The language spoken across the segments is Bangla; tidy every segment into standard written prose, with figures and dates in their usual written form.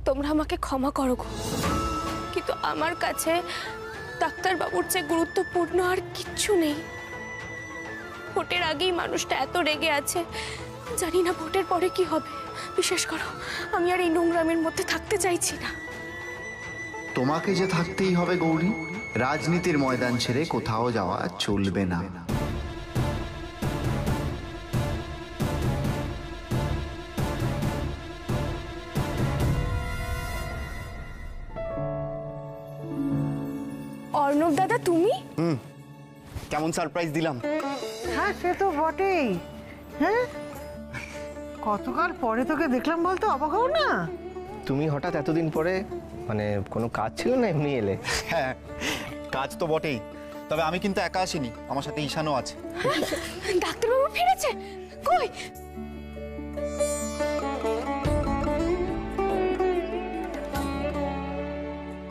তোমরা আমাকে ক্ষমা করো গো, কিন্তু আমার কাছে ডাক্তারবাবুর চেয়ে গুরুত্বপূর্ণ আর কিচ্ছু নেই। ভোটের আগেই মানুষটা এত রেগে আছে, জানি না ভোটের পরে কি হবে। বিশ্বাস করো, আমি আর এই নোংরামের মধ্যে থাকতে চাইছি না। তোমাকে যে থাকতেই হবে গৌরী, রাজনীতির ময়দান ছেড়ে কোথাও যাওয়া চলবে না। অর্ণব দাদা, তুমি? কেমন সারপ্রাইজ দিলাম? হ্যাঁ, সে তো বটেই। হ্যাঁ, কতকাল পরে তোকে দেখলাম বলতো, অবাক হও না? তুমি হঠাৎ এতদিন পরে, মানে কোনো কাজ ছিল না এমনি এলে? হ্যাঁ, কাজ তো বটেই, তবে আমি কিন্তু একা আসিনি, আমার সাথে ঈশানও আছে। ডাক্তারবাবু ফিরেছে? কই?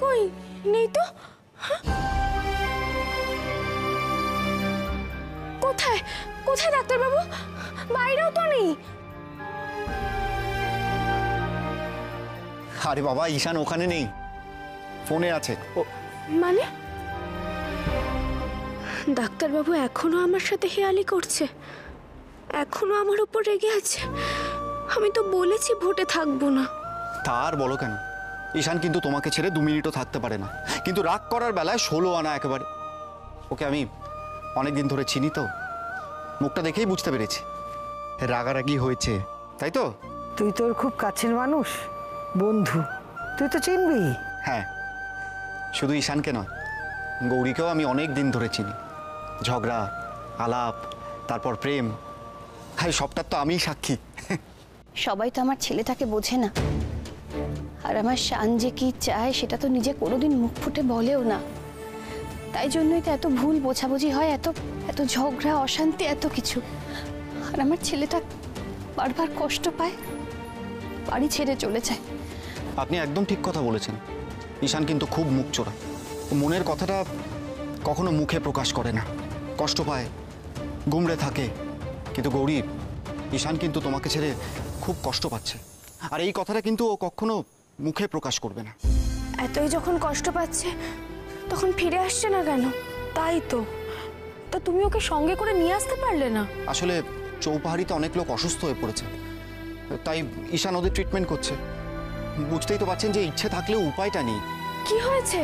কই নেই তো। কোথায় কোথায় ডাক্তারবাবু? বাইরেও তো নেই। আরে বাবা, ঈশান ওখানে নেই, ফোনে আছে। মানে ডাক্তারবাবু এখনো আমার সাথে হেয়ালি করছে, এখনো আমার উপর রেগে আছে। আমি তো বলেছি ভোটে থাকবো না। তার বলো কেন, ঈশান কিন্তু তোমাকে ছেড়ে 2 মিনিটও থাকতে পারে না, কিন্তু রাগ করার বেলায় 16 আনা একেবারে। ওকে আমি অনেকদিন ধরে চিনি তো, মুখটা দেখেই বুঝতে পেরেছি রাগারাগি হয়েছে, তাই তো? তুই তোর খুব কাছের মানুষ, বন্ধু, তুই তো চিনবি। হ্যাঁ, শুধু ঈশানকে নয়, গৌরীকেও আমি অনেক দিন ধরে চিনি। ঝগড়া, আলাপ, তারপর প্রেম, হ্যাঁ সবটার তো আমিই সাক্ষী। সবাই তো আমার ছেলেটাকে বোঝে না, আর আমার শান যে কি চায় সেটা তো নিজে কোনোদিন মুখ ফুটে বলেও না। তাই জন্যই তো এত ভুল বোঝাবুঝি হয়, এত এত ঝগড়া, অশান্তি, এত কিছু। আর আমার ছেলেটা বারবার কষ্ট পায়, বাড়ি ছেড়ে চলে যায়। আপনি একদম ঠিক কথা বলেছেন। ঈশান কিন্তু খুব মুখ চোরা, মনের কথাটা কখনো মুখে প্রকাশ করে না, কষ্ট পায়, গুমড়ে থাকে। কিন্তু গৌরী, ঈশান কিন্তু তোমাকে ছেড়ে খুব কষ্ট পাচ্ছে, আর এই কথাটা কিন্তু ও কখনো মুখে প্রকাশ করবে না। এতই যখন কষ্ট পাচ্ছে তখন ফিরে আসছে না কেন? তাই তো, তা তুমি ওকে সঙ্গে করে নিয়ে আসতে পারলে না? আসলে চৌপাহাড়িতে অনেক লোক অসুস্থ হয়ে পড়েছে, তাই ঈশান ওদের ট্রিটমেন্ট করছে। বুঝতেই তো পারছেন যে ইচ্ছে থাকলেও উপায়টা নেই। কি হয়েছে?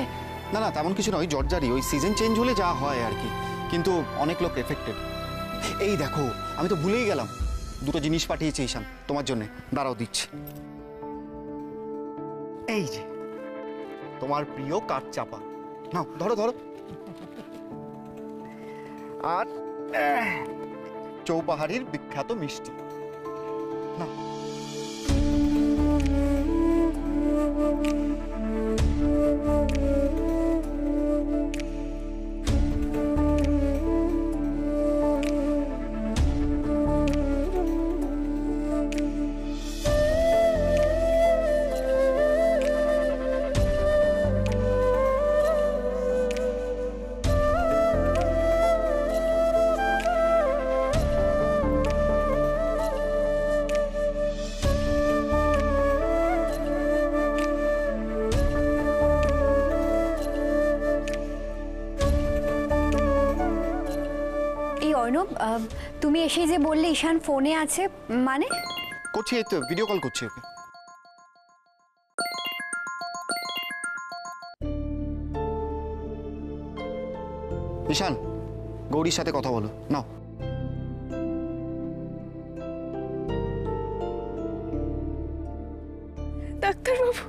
না না, তেমন কিছু নয়, জ্বরজারি, ওই সিজন চেঞ্জ হলে যা হয় আর কি, কিন্তু অনেক লোক এফেক্টেড। এই দেখো, আমি তো ভুলেই গেলাম, 2টো জিনিস পাঠিয়েছে ঈশান তোমার জন্য, দাঁড়াও দিচ্ছি। এই যে তোমার প্রিয় কাঠচাপা, নাও ধরো ধরো। আর চৌপাহাড়ির বিখ্যাত মিষ্টি, না অর্ণব, তুমি এসে যে বললে ঈশান ফোনে আছে, মানে? করছি, এই তো ভিডিও কল করছি ওকে। ঈশান, গৌরীর সাথে কথা বলো, নাও। ডাক্তারবাবু,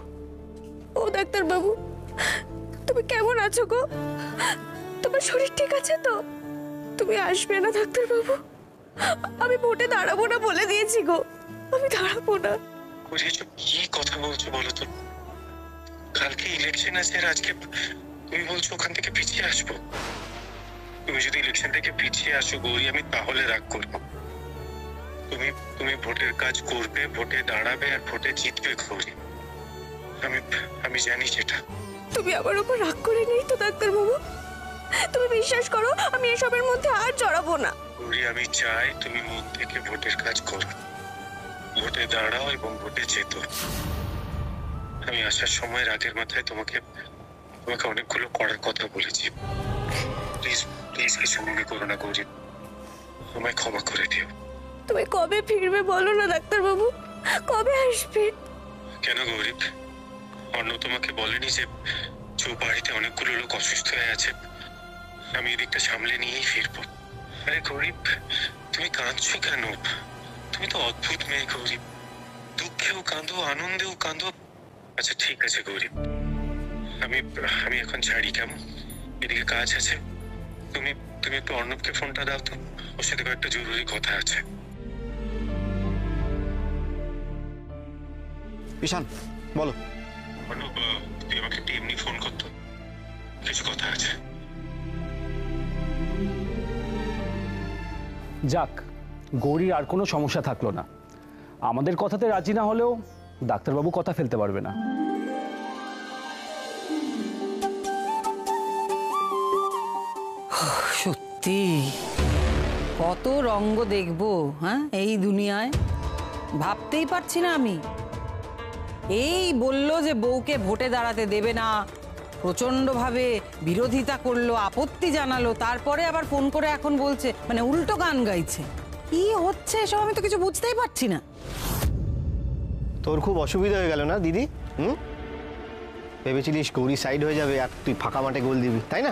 ও ডাক্তারবাবু, তুমি কেমন আছো গো? তোমার শরীর ঠিক আছে তো? তুমি আসবে না ডাক্তারবাবু? আমি ভোটে দাঁড়াবো না বলে দিয়েছি গো, আমি দাঁড়াবো না। কি কথা বলছো বলো তো? কালকে ইলেকশন আছে, আজকে তুমি বলছো ওখান থেকে পিছিয়ে আসবো। তুমি যদি ইলেকশন থেকে পিছিয়ে আসো গৌরী, আমি তাহলে রাগ করবো। তুমি ভোটের কাজ করবে, ভোটে দাঁড়াবে, আর ভোটে জিতবে গৌরী। আমি জানি সেটা। তুমি আমার উপর রাগ করে নেই তো ডাক্তারবাবু? তুমি বিশ্বাস করো, আমি এসবের মধ্যে আর জড়াবো না। গৌরী, আমি চাই তুমি মন থেকে ভোটের কাজ করো, ভোটে দাঁড়াও এবং ভোটে যেতো। আমি আসার সময় রাগের মাথায় তোমাকে অনেকগুলো করার কথা বলেছি। প্লিজ প্লিজ কিছু মনে করো না গৌরী, আমায় ক্ষমা করে দিও। তুমি কবে ফিরবে বলো না ডাক্তারবাবু, কবে আসবে? কেন গৌরী, অর্ণব তোমাকে বলেনি যে বাড়িতে অনেকগুলো লোক অসুস্থ হয়ে আছে, আমি এদিকটা সামলে নিয়েই ফিরবো? আরে গৌরী, তুমি কাঁদছো কেন? তুমি তো অদ্ভুত মেয়ে গৌরী, দুঃখেও কাঁদো আনন্দেও কাঁদো। আচ্ছা ঠিক আছে গৌরী, আমি এখন ছাড়ি, কেমন? এদিকে কাজ আছে। তুমি একটু অর্ণবকে ফোনটা দাও তো, ওর সাথে একটা জরুরি কথা আছে। ঈশান বলো। অর্ণব, তুই আমাকে একটু এমনি ফোন করতো, কিছু কথা আছে। যাক, গৌরীর আর কোনো সমস্যা থাকলো না। আমাদের কথাতে রাজি না হলেও ডাক্তারবাবু কথা ফেলতে পারবে না। সত্যি কত রঙ্গ দেখবো হ্যাঁ এই দুনিয়ায়, ভাবতেই পারছি না আমি। এই বললো যে বউকে ভোটে দাঁড়াতে দেবে না, প্রচন্ডভাবে বিরোধিতা করলো, আপত্তি জানালো, তারপরে আবার ফোন করে এখন বলছে, মানে উল্টো গান গাইছে। কি হচ্ছে এসব আমি তো কিছু বুঝতেই পারছি না। তোর খুব অসুবিধা হয়ে গেল না দিদি? ভেবেছিলিস গৌরী সাইড হয়ে যাবে আর তুই ফাঁকা মাঠে গোল দিবি, তাই না?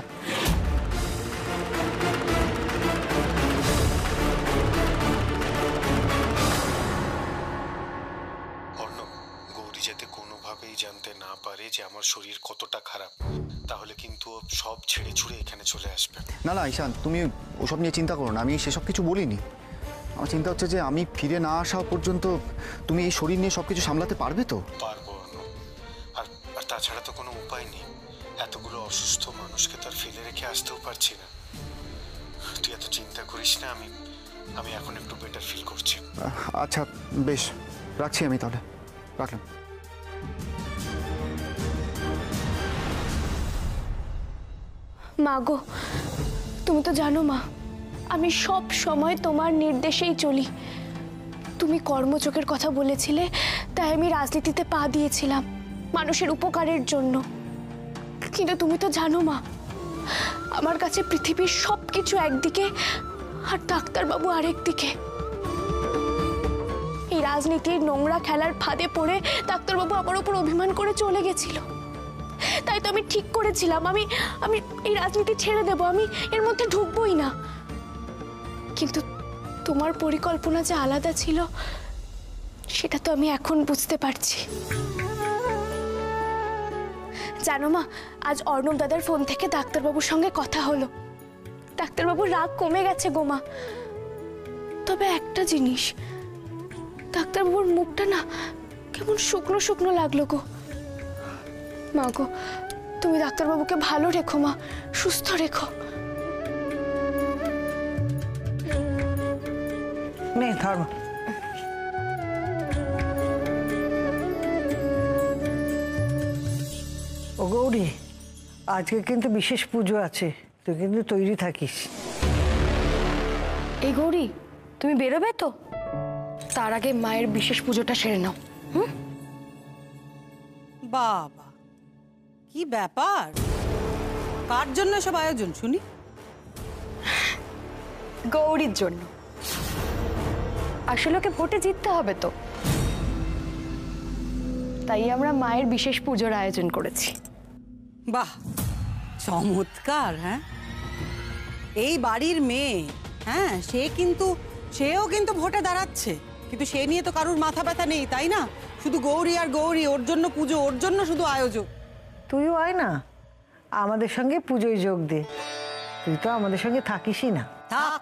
অর্ণব, গৌরী যাতে কোনোভাবেই জানতে না পারে যে আমার শরীর কতটা খারাপ, তাহলে কিন্তু ও সব ছেড়ে ছুড়ে এখানে চলে আসবে। না না ঈশান, তুমি ওসব নিয়ে চিন্তা করো না, আমি সেসব কিছু বলিনি। আমার চিন্তা হচ্ছে যে আমি ফিরে না আসা পর্যন্ত তুমি এই শরীর নিয়ে সব কিছু সামলাতে পারবে তো? পারবো অর্ণব, আর তাছাড়া তো কোনো উপায় নেই। এতগুলো অসুস্থ মানুষকে তো আর ফেলে রেখে আসতেও পারছি না। তুই এত চিন্তা করিস না, আমি এখন একটু বেটার ফিল করছি। আচ্ছা বেশ, রাখছি আমি তাহলে, রাখলাম। মা গো, তুমি তো জানো মা, আমি সব সময় তোমার নির্দেশেই চলি। তুমি কর্মযোগের কথা বলেছিলে, তাই আমি রাজনীতিতে পা দিয়েছিলাম মানুষের উপকারের জন্য। কিন্তু তুমি তো জানো মা, আমার কাছে পৃথিবীর সবকিছু একদিকে আর ডাক্তারবাবু আরেকদিকে। এই রাজনীতির নোংরা খেলার ফাঁদে পড়ে ডাক্তারবাবু আমার উপর অভিমান করে চলে গেছিল। তাই তো আমি ঠিক করেছিলাম আমি আমি এই রাজনীতি ছেড়ে দেব, আমি এর মধ্যে ঢুকবই না। কিন্তু তোমার পরিকল্পনা যে আলাদা ছিল সেটা তো আমি এখন বুঝতে পারছি। জানো মা, আজ অর্ণব দাদার ফোন থেকে ডাক্তারবাবুর সঙ্গে কথা হলো। ডাক্তারবাবুর রাগ কমে গেছে গো মা। তবে একটা জিনিস, ডাক্তারবাবুর মুখটা না কেমন শুকনো শুকনো লাগলো গো। মা গো, তুমি ডাক্তারবাবুকে ভালো রেখো মা, সুস্থ রেখো। নে ধরো। ও গৌরী, আজকে কিন্তু বিশেষ পুজো আছে, তুই কিন্তু তৈরি থাকিস। এই গৌরী, তুমি বেরোবে তো? তার আগে মায়ের বিশেষ পুজোটা সেরে নাও। বাবা, কি ব্যাপার? কার জন্য সব আয়োজন শুনি? গৌরীর জন্য। আসলে ওকে ভোটে জিততে হবে তো, তাই আমরা মায়ের বিশেষ পুজোর আয়োজন করেছি। বাহ, চমৎকার। হ্যাঁ, এই বাড়ির মেয়ে, হ্যাঁ সেও কিন্তু ভোটে দাঁড়াচ্ছে, কিন্তু সে নিয়ে তো কারুর মাথা ব্যথা নেই, তাই না? শুধু গৌরী আর গৌরী, ওর জন্য পুজো, ওর জন্য শুধু আয়োজন। তুইও আয় না, আমাদের সঙ্গে পুজোয় যোগ দে। তুই তো আমাদের সঙ্গে থাকিসই না। থাক,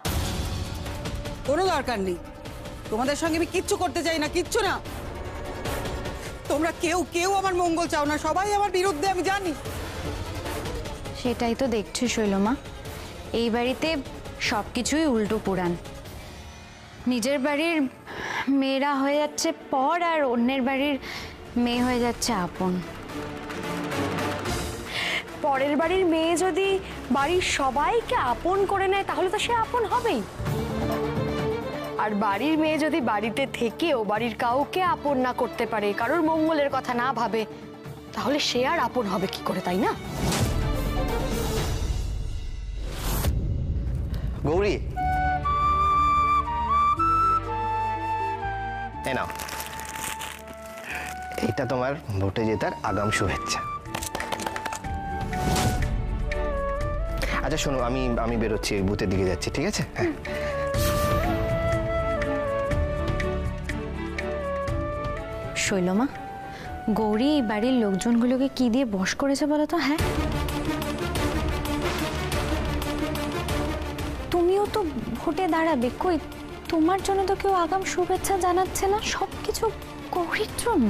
কোনো দরকার নেই। তোমাদের সঙ্গে আমি কিচ্ছু করতে চাই না, কিচ্ছু না। তোমরা কেউ আমার মঙ্গল চাও না, সবাই আমার বিরুদ্ধে, আমি জানি। সেটাই তো দেখছো শৈলমা, এই বাড়িতে সবকিছুই উল্টো পুরাণ। নিজের বাড়ির মেয়েরা হয়ে যাচ্ছে পর, আর অন্যের বাড়ির মেয়ে হয়ে যাচ্ছে আপন। পরের বাড়ির মেয়ে যদি বাড়ির সবাইকে আপন করে নেয় তাহলে তো সে আপন হবেই। আর বাড়ির মেয়ে যদি বাড়িতে থেকেও বাড়ির কাউকে আপন না করতে পারে, কারোর মঙ্গলের কথা না ভাবে, তাহলে সে আর আপন হবে কি করে, তাই না? গৌরী, এই নাও, এটা তোমার ভোটে জেতার আগাম শুভেচ্ছা। আচ্ছা শোনো, আমি বেরোচ্ছি, বুথের দিকে যাচ্ছি, ঠিক আছে? হ্যাঁ। শৈলমা, গৌরী এই বাড়ির লোকজনগুলোকে কি দিয়ে বশ করেছে বলো তো? হ্যাঁ, তুমিও তো ভোটে দাঁড়াবে, কই তোমার জন্য তো কেউ আগাম শুভেচ্ছা জানাচ্ছে না, সবকিছু গৌরীর জন্য।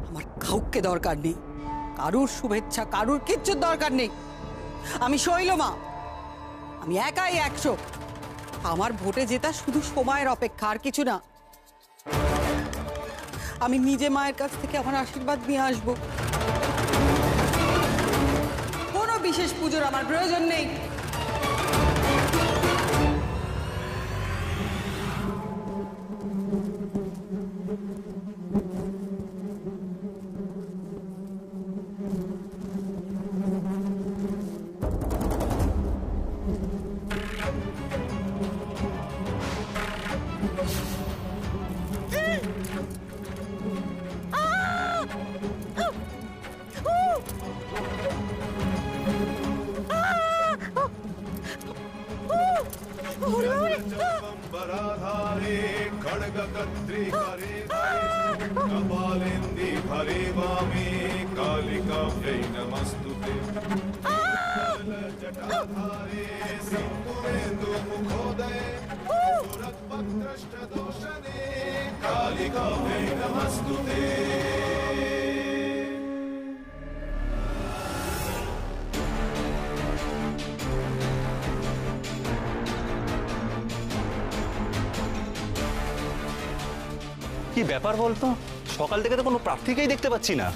আমার কাউকে দরকার নেই, কারুর শুভেচ্ছা, কারুর কিচ্ছুর দরকার নেই। আমি শৈলমা, আমি একাই 100। আমার ভোটে জেতা শুধু সময়ের অপেক্ষা, আর কিছু না। আমি নিজে মায়ের কাছ থেকে আমার আশীর্বাদ নিয়ে আসব। কোনো বিশেষ পুজোর আমার প্রয়োজন নেই। কি ব্যাপার বলতো, সকাল থেকে তো কোনো প্রার্থীকেই দেখতে পাচ্ছি না,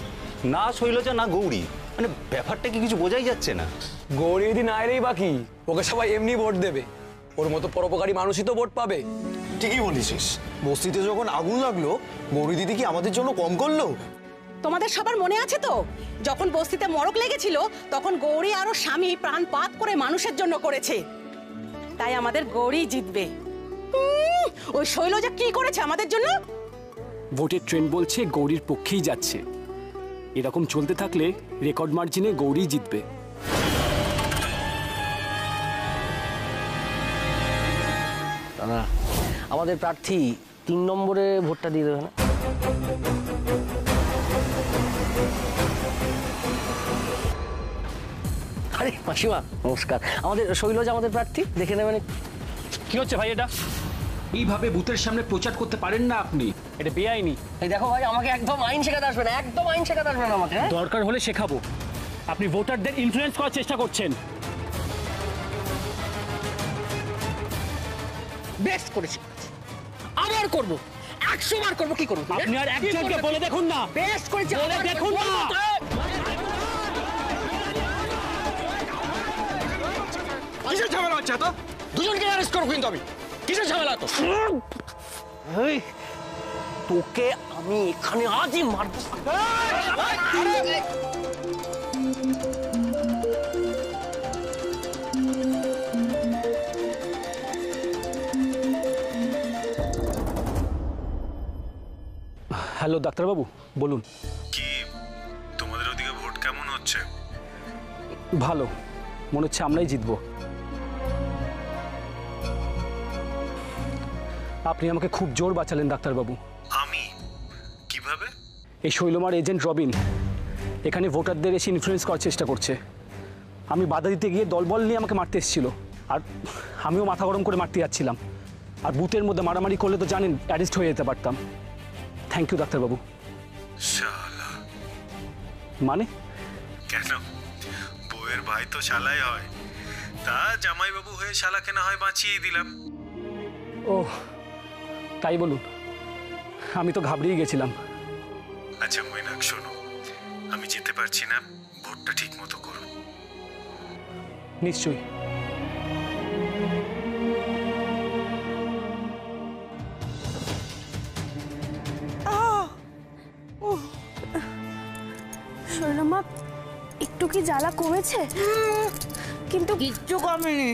না শৈলজা না গৌরী। মানে ব্যাপারটা কি কিছু বোঝাই যাচ্ছে না। গৌরী দিদি না এলেই বাকি, ওকে সবাই এমনি ভোট দেবে, ওর মতো পরোপকারী মানুষই তো ভোট পাবে। ঠিকই বলেছিস, বস্তিতে যখন আগুন লাগলো গৌরী দিদি কি আমাদের জন্য কম করলো? তোমাদের সবার মনে আছে তো, যখন বস্তিতে মরক লেগেছিল তখন গৌরী আর ওর স্বামী প্রাণপাত করে মানুষের জন্য করেছে। তাই আমাদের গৌরী জিতবে। ওই শৈলজা কি করেছে আমাদের জন্য? ভোটের ট্রেন্ড বলছে গৌরীর পক্ষেই যাচ্ছে। এরকম চলতে থাকলে রেকর্ড মার্জিনে গৌরী জিতবে। দাদা, আমাদের প্রার্থী 3 নম্বরে ভোটটা দিয়ে দেবে না? আরে মাসিমা নমস্কার, আমাদের শৈলজা আমাদের প্রার্থী, দেখে নেবেন। কি হচ্ছে ভাই এটা? এইভাবে বুথের সামনে প্রচার করতে পারেন না আপনি, এটা বেআইনি। এই দেখো ভাই, আমাকে একদম আইন শেখাতে আসবে না, একদম আইন শেখাতে আসবে না আমাকে। দরকার হলে শেখাবো। আপনি ভোটারদের ইনফ্লুয়েন্স করার চেষ্টা করছেন। বেশ করেছি, আবার করব, 100 বার করব। কি করব? আপনি আর একজনকে বলে দেখুন না। বেশ করেছি, বলে দেখুন না। কিসের ঝামেলা হচ্ছে তো? দুজনকে অ্যারেস্ট করব কিন্তু আমি। কিসের ঝামেলা তো? এই তোকে আমি এখানে আজই মারব। হ্যালো ডাক্তারবাবু, বলুন। কি তোমাদের ওদিকে ভোট কেমন হচ্ছে? ভালো, মনে হচ্ছে আমরাই জিতবো। আপনি আমাকে খুব জোর বাঁচালেন ডাক্তারবাবু। আমি কিভাবে? এই শৈলমার এজেন্ট রবিন এখানে ভোটারদের এসে ইনফ্লুয়েন্স করার চেষ্টা করছে। আমি বাধা দিতে গিয়ে দলবল নিয়ে আমাকে মারতে এসেছিল, আর আমিও মাথা গরম করে মারতে যাচ্ছিলাম। আর বুথের মধ্যে মারামারি করলে তো জানেন অ্যারেস্ট হয়ে যেতে পারতাম। থ্যাংক ইউ ডাক্তারবাবু। শালা মানে? কেন, বউয়ের ভাই তো শালাই হয়, তা জামাইবাবু হয়ে শালাকে না হয় বাঁচিয়ে দিলাম। ও তাই বলুন, আমি তো ঘাবড়িয়ে গেছিলাম। আচ্ছা মৈনাক শোনো, আমি যেতে পারছি না, ভোটটা ঠিক মতো করো। নিশ্চয়ই। কি জ্বালা কমেছে? কিন্তু কিচ্ছু কমেনি।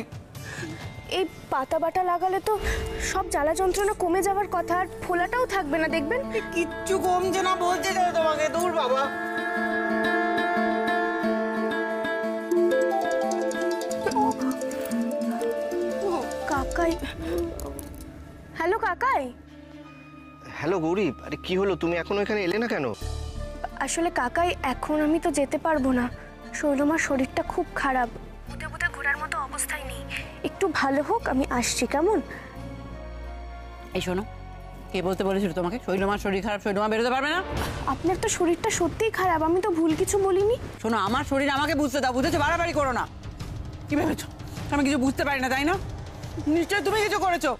এই পাতা বাটা লাগালে তো সব জ্বালা যন্ত্রণা কমে যাওয়ার কথা, আর ফোলাটাও থাকবে না দেখবেন। কিচ্ছু কমছে না বলছে তোমাকে। দূর বাবা। কাকাই, হ্যালো কাকাই। হ্যালো গৌরী, আরে কি হলো, তুমি এখনো এখানে এলে না কেন? আসলে কাকাই এখন আমি তো যেতে পারবো না, শৈলমার শরীরটা খুব খারাপ, বুতে বুতে ঘোরার মতো অবস্থায় নেই, একটু ভালো হোক আমি আসছি, কেমন? এই শোনো, কে বলতে বলেছিল তোমাকে শৈলমার শরীর খারাপ, শৈলমা বেরোতে পারবে না? আপনার তো শরীরটা সত্যিই খারাপ, আমি তো ভুল কিছু বলিনি। শোনো, আমার শরীর আমাকে বুঝতে দাও, বুঝেছো? বাড়াবাড়ি করো না। কি ভেবেছো আমি কিছু বুঝতে পারি না, তাই না? নিশ্চয়ই তুমি কিছু করেছো,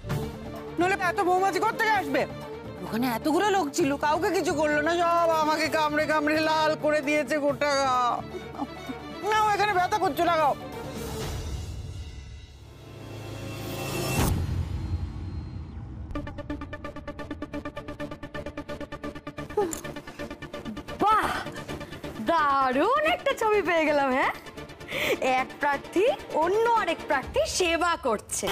নইলে এত বৌমাছি কোত্থেকে আসবে? ওখানে এতগুলো লোক ছিল, কাউকে কিছু করলো না, সব আমাকে কামড়ে কামড়ে লাল করে দিয়েছে গোটা গা। নাও, এখানে ব্যথা করছো, লাগাও। বাহ, দারুণ একটা ছবি পেয়ে গেলাম। হ্যাঁ, এক প্রার্থী অন্য আরেক প্রার্থী সেবা করছে,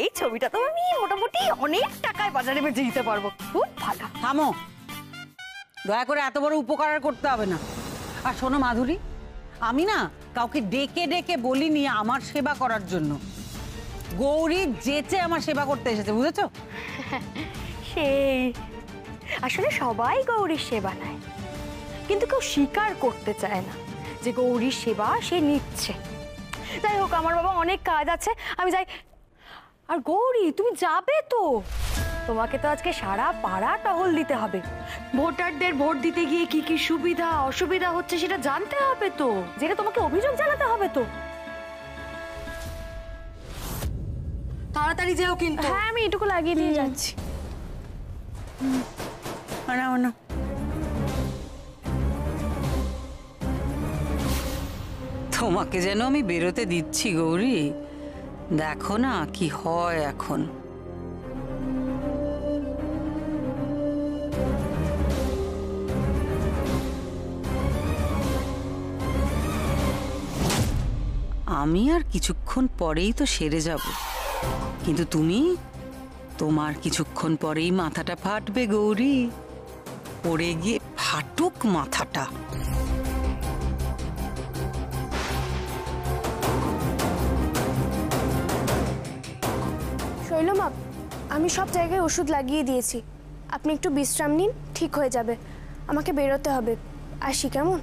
এই ছবিটা তো আমি মোটামুটি অনেক টাকায় বাজারে বেচে দিতে পারবো। খুব ভালো। থামো, দয়া করে এত বড় উপকার আর করতে হবে না। আর শোনো মাধুরী, আমি না কাউকে ডেকে ডেকে বলিনি আমার সেবা করার জন্য। গৌরী যেচে আমার সেবা করতে এসেছে, বুঝেছো? সেই আসলে সবাই গৌরীর সেবা নেয়, কিন্তু কেউ স্বীকার করতে চায় না যে গৌরীর সেবা সে নিচ্ছে। যাই হোক, আমার বাবা অনেক কাজ আছে, আমি যাই। আর গৌরী, তুমি যাবে তো? তোমাকে তো আজকে সারা পাড়া টহল দিতে হবে, ভোটারদের ভোট দিতে গিয়ে কি কি সুবিধা অসুবিধা হচ্ছে সেটা জানতে হবে তো, যেটা তোমাকে অভিযোগ জানাতে হবে তো। তাড়াতাড়ি যেও কিন্তু। হ্যাঁ, আমি এটুকু লাগিয়ে দিয়ে যাচ্ছি। তোমাকে যেন আমি বেরোতে দিচ্ছি গৌরী, দেখো না কি হয় এখন। আমি আর কিছুক্ষণ পরেই তো সেরে যাব, কিন্তু তোমার কিছুক্ষণ পরেই মাথাটা ফাটবে গৌরী, পড়ে গিয়ে ফাটুক মাথাটা। শৈলমা, আমি সব জায়গায় ওষুধ লাগিয়ে দিয়েছি, আপনি একটু বিশ্রাম নিন, ঠিক হয়ে যাবে। আমাকে বেরোতে হবে, আসি, কেমন?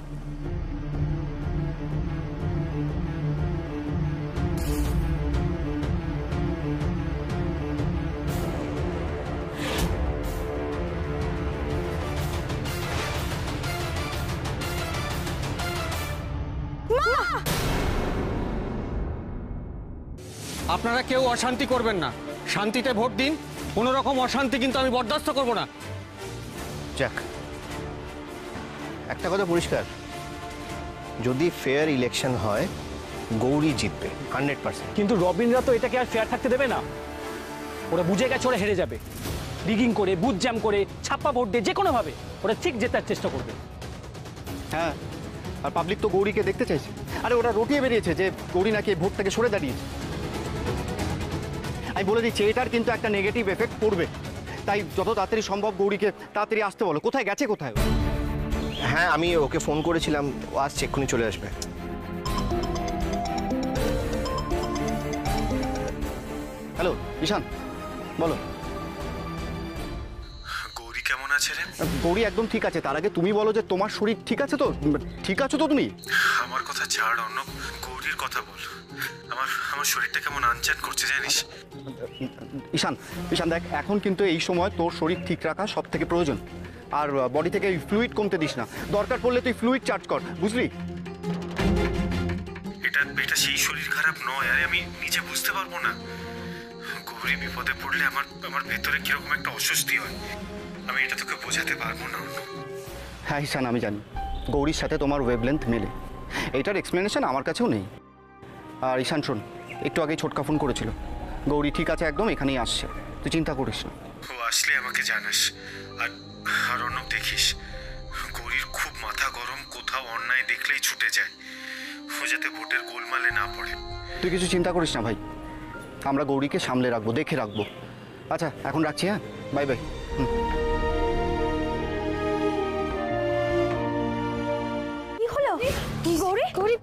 আপনারা কেউ অশান্তি করবেন না, শান্তিতে ভোট দিন, কোনো রকম অশান্তি কিন্তু আমি বরদাস্ত করব না। যাক, একটা কথা পরিষ্কার, যদি ফেয়ার ইলেকশন হয় গৌরী জিতবে 100%। কিন্তু রবিনরা তো এটাকে আর ফেয়ার থাকতে দেবে না, ওরা বুঝে গেছে ওরা হেরে যাবে, রিগিং করে, বুথ জ্যাম করে, ছাপ্পা ভোট দিয়ে যে কোনোভাবে ওরা ঠিক জেতার চেষ্টা করবে। হ্যাঁ, আর পাবলিক তো গৌরীকে দেখতে চাইছে। আরে ওরা রটিয়ে বেরিয়েছে যে গৌরী নাকি ভোট থেকে সরে দাঁড়িয়েছে। আমি বলে দিচ্ছি, এটার কিন্তু একটা নেগেটিভ এফেক্ট পড়বে, তাই যত তাড়াতাড়ি সম্ভব গৌরীকে তাড়াতাড়ি আসতে বলো। কোথায় গেছে, কোথায়? হ্যাঁ, আমি ওকে ফোন করেছিলাম, ও আসছে, এক্ষুনি চলে আসবে। হ্যালো ঈশান, বলো। গৌরী কেমন আছে রে? গৌরী একদম ঠিক আছে, তার আগে তুমি বলো যে তোমার শরীর ঠিক আছে তো? ঠিক আছো তো তুমি? আমার কথা ছাড় অর্ণব, গৌরীর কথা বল। আমার শরীরটা কেমন আনচান করছে জানিস? ঈশান, দেখ, এখন কিন্তু এই সময় তোর শরীর ঠিক রাখা সব থেকে প্রয়োজন। আর বডি থেকে ফ্লুইড কমতে দিস না, দরকার পড়লে তুই ফ্লুইড চার্জ কর, বুঝলি? এটা সেই শরীর খারাপ নয়, আরে আমি নিজে বুঝতে পারবো না। গৌরী বিপদে পড়লে আমার ভেতরে কিরকম একটা অস্বস্তি হয়, আমি এটা তোকে বোঝাতে পারবো না। হ্যাঁ ঈশান, আমি জানি গৌরীর সাথে তোমার ওয়েভলেন্থ মেলে, এইটার এক্সপ্লেনেশন আমার কাছেও নেই। আর ঈশান শোন, একটু আগেই ছোটকা ফোন করেছিল, গৌরী ঠিক আছে একদম, এখানেই আসছে, তুই চিন্তা করিস না। ও আসলে আমাকে জানাস। আর অর্ণব দেখিস, গৌরীর খুব মাথা গরম, কোথাও অন্যায় দেখলেই ছুটে যায়। ও যাতে ভোটের গোলমালে না পড়ে। তুই কিছু চিন্তা করিস না ভাই, আমরা গৌরীকে সামলে রাখবো, দেখে রাখবো। আচ্ছা এখন রাখছি, হ্যাঁ, বাই বাই। কি হলো গৌরী? গৌরী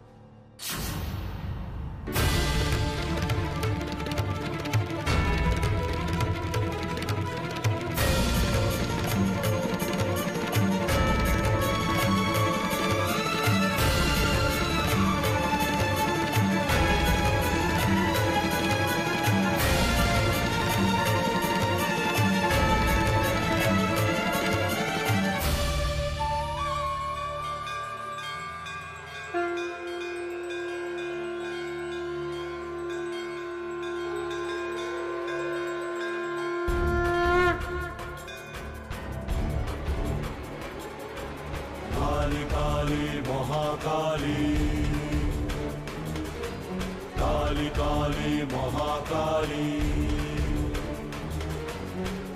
काली काली महाकाली, काली काली महाकाली,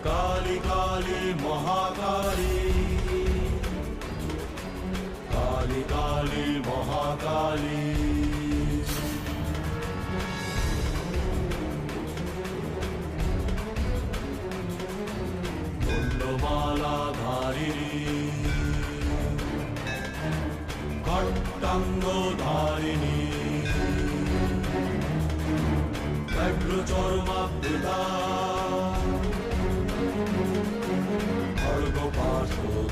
काली काली महाकाली, काली काली महाकाली। कुंडमाला धारिणी, खट्टांगधारिणी, व्याघ्रचर्मावृता, खड्गपाशधारिणी।